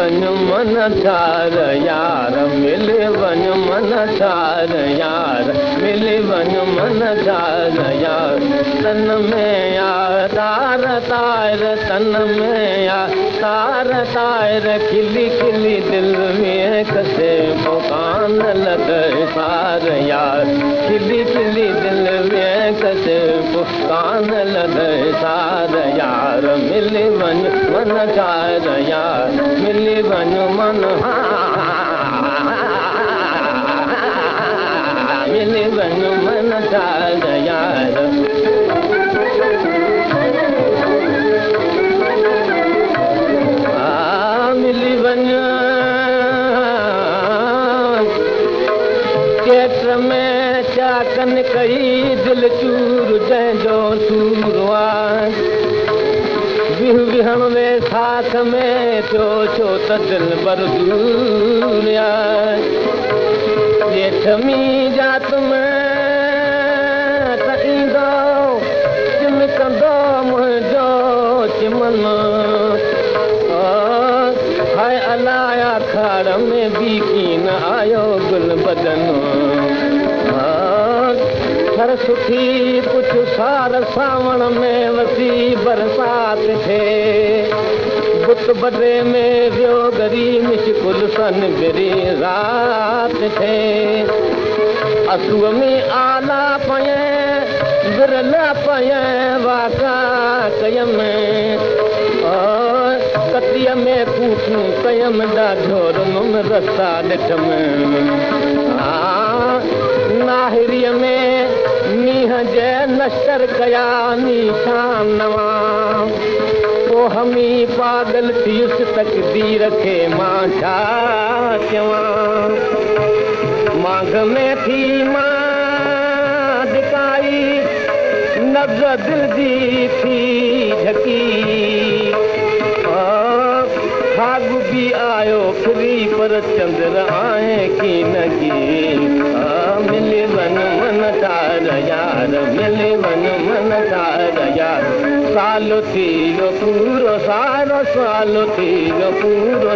one मन ठार यार मिली वन मन ठार यार मिली वन मन ठार यार तन में यार तार तार तन में यार तार तार खिली खिली दिल में कसे पुकान लगे सार यार खिली खिली दिल में कसे पुकान लगे सार यार मिली वन मन ठार यार मिली वन मन मिली वन मन ठार यार मिली वन केत्र में चाकन कई दिल चूर जंहिंजो सूर विहण में साथ में पियो छो त दिल बरदूर जेठमी जात में त ईंदो चिमकंदो मुंहिंजो चिमन हाय अलाया खाड़ में बीकी न आयो गुल बदन हर सुठी कुछ सार सावण में वसी बरसात थे बुत बदरे में वियो गरी मिशकुल सन गिरी रात थे असुअ में आला पये बिरला पये वाका कयम कतीअ में कूठूं कयम ॾाढो रुम रस्ता ॾिठम नाहिरीअ में मींहं जे नशर कया निशान नवां पोइ हमी पागल थियुसि तकदीर खे मां छा चवां मांग में थी मां धिकाई नब्ज़ दिल जी थी झकी खाग भी आयो फिरी पर चंद्र आए की नगी मिली वन मन ठार यार मिली वन मन ठार यार सालो थी जो पूरो सारो सालो थी जो पूरो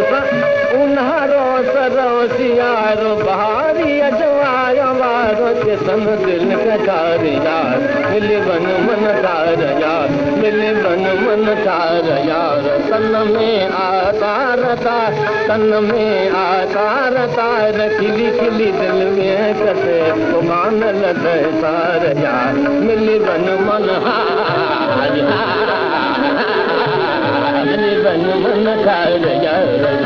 उन्हारो सरो सियारो बहारी अजवायो वारो चेतन दिल कटार यार मिली वन मन ठार यार मिली वन मन ठार यार तन में आकार तार तन में आकार तार खिली खिली दिल में कसे पुकान लगे सार यार मिली वन मन मिली वन मन ठार यार